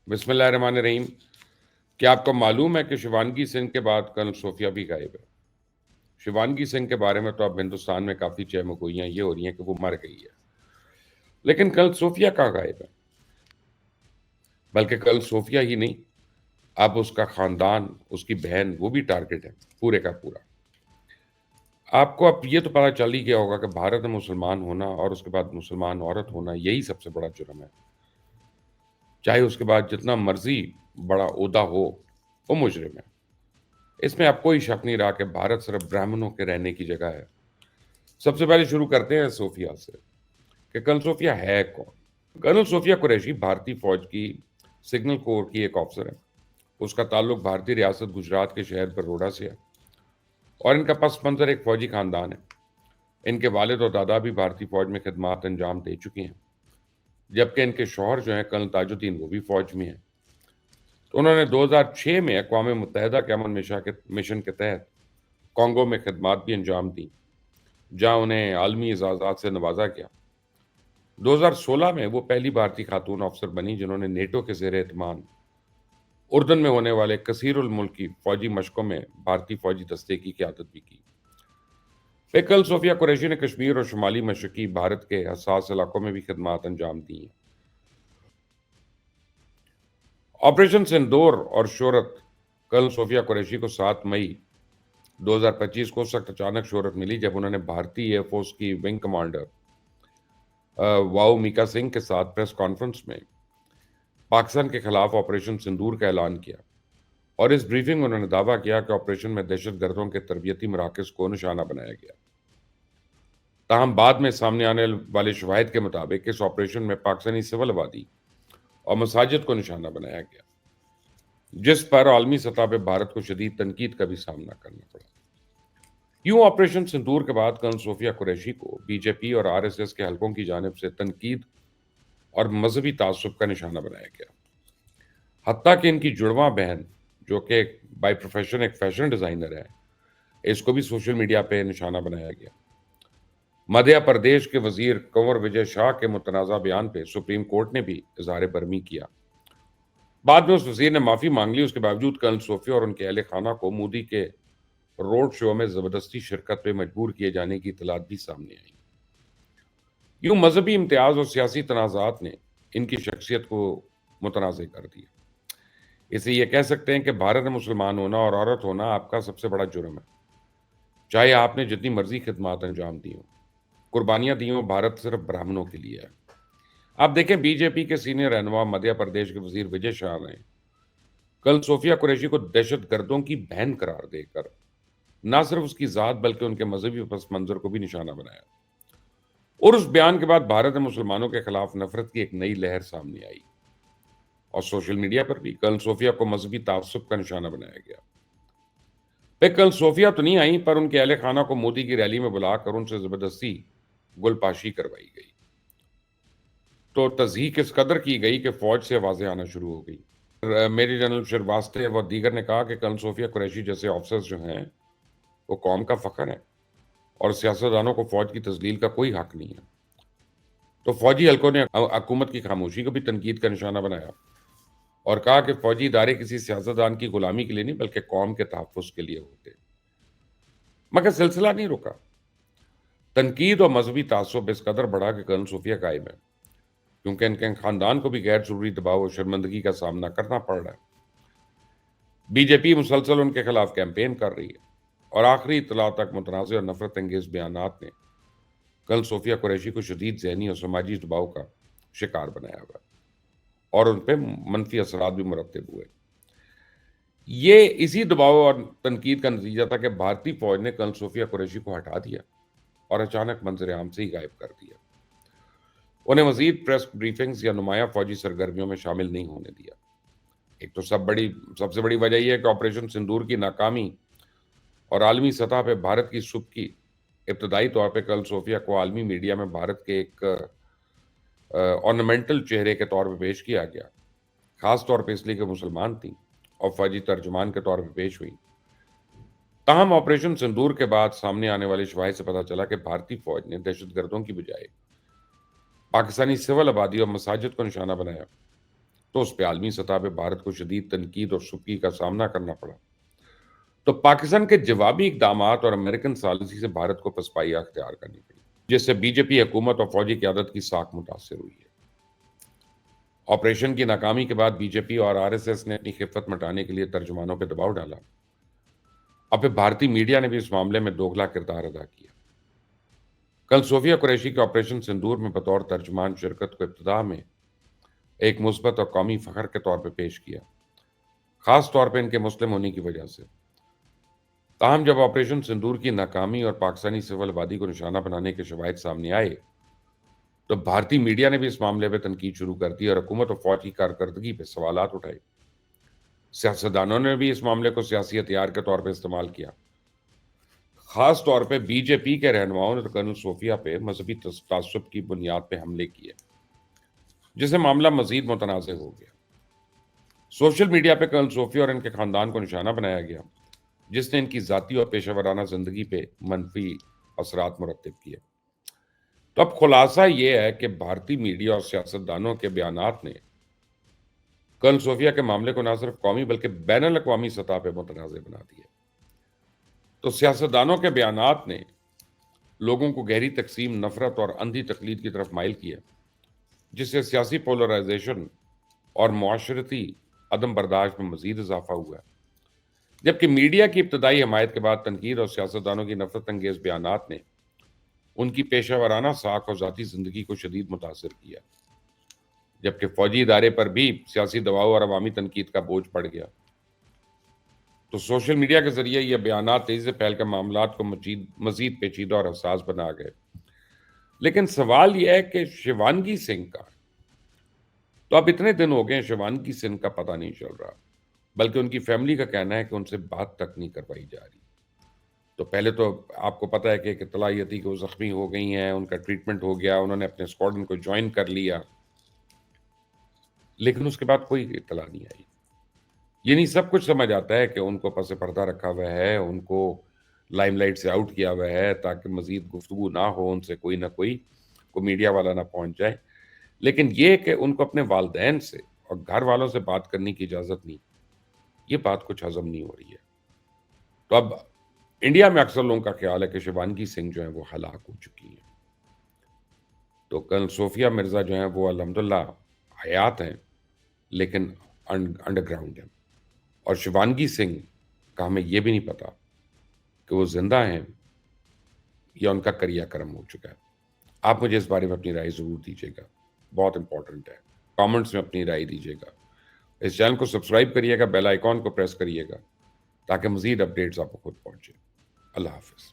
بسم اللہ الرحمن الرحیم. کیا آپ کو معلوم ہے کہ شیوانگی سنگھ کے بعد کرنل صوفیہ بھی غائب ہے؟ شیوانگی سنگھ کے بارے میں تو اب ہندوستان میں کافی چہمگوئیاں یہ ہو رہی ہیں کہ وہ مر گئی ہے، لیکن کرنل صوفیہ کہاں غائب ہے؟ بلکہ کرنل صوفیہ ہی نہیں، اب اس کا خاندان، اس کی بہن، وہ بھی ٹارگٹ ہے پورے کا پورا. آپ کو اب یہ تو پتہ چل ہی گیا ہوگا کہ بھارت میں مسلمان ہونا اور اس کے بعد مسلمان عورت ہونا یہی سب سے بڑا جرم ہے. چاہے اس کے بعد جتنا مرضی بڑا عہدہ ہو، وہ مجرم ہے. اس میں اب کوئی شک نہیں رہا کہ بھارت صرف برہمنوں کے رہنے کی جگہ ہے. سب سے پہلے شروع کرتے ہیں صوفیہ سے کہ کرنل صوفیہ ہے کون. کرنل صوفیہ قریشی بھارتی فوج کی سگنل کور کی ایک آفسر ہے. اس کا تعلق بھارتی ریاست گجرات کے شہر بروڈا سے ہے اور ان کا پس منظر ایک فوجی خاندان ہے. ان کے والد اور دادا بھی بھارتی فوج میں خدمات انجام دے چکے ہیں، جبکہ ان کے شوہر جو ہیں کرنل تاج الدین، وہ بھی فوج میں ہیں. تو انہوں نے 2006 میں اقوام متحدہ کے امن مشن کے تحت کانگو میں خدمات بھی انجام دیں، جہاں انہیں عالمی اعزازات سے نوازا گیا. 2016 میں وہ پہلی بھارتی خاتون افسر بنی جنہوں نے نیٹو کے زیر اہتمام اردن میں ہونے والے کثیر الملکی فوجی مشقوں میں بھارتی فوجی دستے کی قیادت بھی کی. کرنل صوفیہ قریشی نے کشمیر اور شمالی مشرقی بھارت کے حساس علاقوں میں بھی خدمات انجام دی ہیں. آپریشن سندور اور شہرت. کرنل صوفیہ قریشی کو 7 مئی 2025 کو سخت اچانک شہرت ملی جب انہوں نے بھارتی ایئر فورس کی ونگ کمانڈر واؤ میکا سنگھ کے ساتھ پریس کانفرنس میں پاکستان کے خلاف آپریشن سندور کا اعلان کیا، اور اس بریفنگ میں انہوں نے دعویٰ کیا کہ آپریشن میں دہشت گردوں کے تربیتی مراکز کو نشانہ بنایا گیا. تاہم بعد میں سامنے آنے والے شواہد کے مطابق اس آپریشن میں پاکستانی سول آبادی اور مساجد کو نشانہ بنایا گیا، جس پر عالمی سطح پہ بھارت کو شدید تنقید کا بھی سامنا کرنا پڑا. یوں آپریشن سندور کے بعد کرنل صوفیہ قریشی کو بی جے پی اور آر ایس ایس کے حلقوں کی جانب سے تنقید اور مذہبی تعصب کا نشانہ بنایا گیا. حتیٰ کہ ان کی جڑواں بہن، جو کہ بائی پروفیشن ایک فیشن ڈیزائنر ہے، اس کو بھی سوشل میڈیا پہ نشانہ بنایا گیا. مدھیہ پردیش کے وزیر کنور وجے شاہ کے متنازع بیان پہ سپریم کورٹ نے بھی اظہار برہمی کیا. بعد میں اس وزیر نے معافی مانگ لی. اس کے باوجود کرنل صوفیہ اور ان کے اہل خانہ کو مودی کے روڈ شو میں زبردستی شرکت پہ مجبور کیے جانے کی اطلاعات بھی سامنے آئی. یوں مذہبی امتیاز اور سیاسی تنازعات نے ان کی شخصیت کو متنازع کر دیا. اسے یہ کہہ سکتے ہیں کہ بھارت میں مسلمان ہونا اور عورت ہونا آپ کا سب سے بڑا جرم ہے. چاہے آپ نے جتنی مرضی خدمات انجام دی ہوں، قربانیاں دی ہوں، بھارت صرف برہمنوں کے لیے ہے. آپ دیکھیں بی جے پی کے سینئر رہنما مدھیہ پردیش کے وزیر وجے شاہ نے کرنل صوفیہ قریشی کو دہشت گردوں کی بہن قرار دے کر نہ صرف اس کی ذات بلکہ ان کے مذہبی پس منظر کو بھی نشانہ بنایا. اور اس بیان کے بعد بھارت میں مسلمانوں کے خلاف نفرت کی ایک نئی لہر سامنے آئی، اور سوشل میڈیا پر بھی کرنل صوفیہ کو مذہبی تعصب کا نشانہ بنایا گیا. کرنل صوفیہ تو نہیں آئی، پر ان کے اہل خانہ کو مودی کی ریلی میں بلا کر ان سے زبردستی گل پاشی کروائی گئی. تو تضحیک اس قدر کی گئی کہ فوج سے آوازیں آنا شروع ہو گئی. میجر جنرل شرواستے و دیگر نے کہا کہ کرنل صوفیہ قریشی جیسے آفسرز جو ہیں وہ قوم کا فخر ہے، اور سیاستدانوں کو فوج کی تذلیل کا کوئی حق نہیں ہے. تو فوجی حلقوں نے حکومت کی خاموشی کو بھی تنقید کا نشانہ بنایا اور کہا کہ فوجی ادارے کسی سیاستدان کی غلامی کے لیے نہیں بلکہ قوم کے تحفظ کے لیے ہوتے. مگر سلسلہ نہیں رکا. تنقید اور مذہبی تعصب اس قدر بڑھا کہ کرنل صوفیہ غائب ہے، کیونکہ ان کے خاندان کو بھی غیر ضروری دباؤ اور شرمندگی کا سامنا کرنا پڑ رہا ہے. بی جے پی مسلسل ان کے خلاف کیمپین کر رہی ہے، اور آخری اطلاع تک متنازع اور نفرت انگیز بیانات نے کرنل صوفیہ قریشی کو شدید ذہنی اور سماجی دباؤ کا شکار بنایا ہوا اور ان پہ منفی اثرات بھی مرتب ہوئے. یہ اسی دباؤ اور تنقید کا نتیجہ تھا کہ بھارتی فوج نے کرنل صوفیہ قریشی کو ہٹا دیا اور اچانک منظر عام سے ہی غائب کر دیا. انہیں مزید پریس بریفنگز یا نمایاں فوجی سرگرمیوں میں شامل نہیں ہونے دیا. ایک تو سب سے بڑی وجہ یہ ہے کہ آپریشن سندور کی ناکامی اور عالمی سطح پہ بھارت کی سبکی. ابتدائی طور پہ کرنل صوفیہ کو عالمی میڈیا میں بھارت کے ایک آرنامنٹل چہرے کے طور پہ پیش کیا گیا، خاص طور پہ اس لیے کہ مسلمان تھیں اور فوجی ترجمان کے طور پہ پیش ہوئی. تاہم آپریشن سندور کے بعد سامنے آنے والے شواہد سے پتہ چلا کہ بھارتی فوج نے دہشت گردوں کی بجائے پاکستانی سول آبادی اور مساجد کو نشانہ بنایا تو اس پہ عالمی سطح پہ بھارت کو شدید تنقید اور سختی کا سامنا کرنا پڑا. تو پاکستان کے جوابی اقدامات اور امریکن ثالثی سے بھارت کو پسپائی اختیار کرنی پڑی، جس سے بی جے پی حکومت اور فوجی قیادت کی ساکھ متاثر ہوئی ہے. آپریشن کی ناکامی کے بعد بی جے پی اور آر ایس ایس نے اپنی خفت مٹانے کے لیے ترجمانوں پہ دباؤ ڈالا. اب بھارتی میڈیا نے بھی اس معاملے میں دوگلا کردار ادا کیا. کل صوفیہ قریشی کے آپریشن سندور میں بطور ترجمان شرکت کو ابتدا میں ایک مثبت اور قومی فخر کے طور پہ پیش کیا، خاص طور پہ ان کے مسلم ہونے کی وجہ سے. تاہم جب آپریشن سندور کی ناکامی اور پاکستانی سول آبادی کو نشانہ بنانے کے شواہد سامنے آئے تو بھارتی میڈیا نے بھی اس معاملے پہ تنقید شروع کر دی اور حکومت اور فوج کی کارکردگی پہ سوالات اٹھائے. سیاستدانوں نے بھی اس معاملے کو سیاسی ہتھیار کے طور پہ استعمال کیا. خاص طور پہ بی جے پی کے رہنماؤں نے کرنل صوفیہ پہ مذہبی تعصب کی بنیاد پہ حملے کیے، جس سے معاملہ مزید متنازع ہو گیا. سوشل میڈیا پہ کرنل صوفیہ اور ان کے خاندان کو نشانہ بنایا گیا، جس نے ان کی ذاتی اور پیشہ ورانہ زندگی پہ منفی اثرات مرتب کیے. تو اب خلاصہ یہ ہے کہ بھارتی میڈیا اور سیاستدانوں کے بیانات نے کرنل صوفیہ کے معاملے کو نہ صرف قومی بلکہ بین الاقوامی سطح پہ متنازع بنا دیا. تو سیاستدانوں کے بیانات نے لوگوں کو گہری تقسیم، نفرت اور اندھی تقلید کی طرف مائل کیا، جس سے سیاسی پولرائزیشن اور معاشرتی عدم برداشت میں مزید اضافہ ہوا ہے. جبکہ میڈیا کی ابتدائی حمایت کے بعد تنقید اور سیاستدانوں کی نفرت انگیز بیانات نے ان کی پیشہ ورانہ ساکھ اور ذاتی زندگی کو شدید متاثر کیا، جبکہ فوجی ادارے پر بھی سیاسی دباؤ اور عوامی تنقید کا بوجھ پڑ گیا. تو سوشل میڈیا کے ذریعے یہ بیانات تیزی سے پھیل کر معاملات کو مزید پیچیدہ اور حساس بنا گئے. لیکن سوال یہ ہے کہ شیوانگی سنگھ کا، تو اب اتنے دن ہو گئے شیوانگی سنگھ کا پتہ نہیں چل رہا، بلکہ ان کی فیملی کا کہنا ہے کہ ان سے بات تک نہیں کروائی جا رہی. تو پہلے تو آپ کو پتہ ہے کہ ایک اطلاع یہ تھی کہ وہ زخمی ہو گئی ہیں، ان کا ٹریٹمنٹ ہو گیا، انہوں نے اپنے اسکواڈن کو جوائن کر لیا، لیکن اس کے بعد کوئی اطلاع نہیں آئی. یعنی سب کچھ سمجھ آتا ہے کہ ان کو پس پردہ رکھا ہوا ہے، ان کو لائم لائٹ سے آؤٹ کیا ہوا ہے تاکہ مزید گفتگو نہ ہو، ان سے کوئی نہ کوئی میڈیا والا نہ پہنچ جائے. لیکن یہ کہ ان کو اپنے والدین سے اور گھر والوں سے بات کرنے کی اجازت نہیں، یہ بات کچھ ہضم نہیں ہو رہی ہے. تو اب انڈیا میں اکثر لوگوں کا خیال ہے کہ شیوانگی سنگھ جو ہیں وہ ہلاک ہو چکی ہیں. تو کرنل صوفیہ مرزا جو ہیں وہ الحمدللہ حیات ہیں، لیکن انڈر گراؤنڈ ہیں. اور شیوانگی سنگھ کا ہمیں یہ بھی نہیں پتا کہ وہ زندہ ہیں یا ان کا کریا کرم ہو چکا ہے. آپ مجھے اس بارے میں اپنی رائے ضرور دیجیے گا، بہت امپورٹنٹ ہے. کامنٹس میں اپنی رائے دیجیے گا. اس چینل کو سبسکرائب کریے گا، بیل آئیکن کو پریس کریے گا تاکہ مزید اپڈیٹس آپ کو خود پہنچے. اللہ حافظ.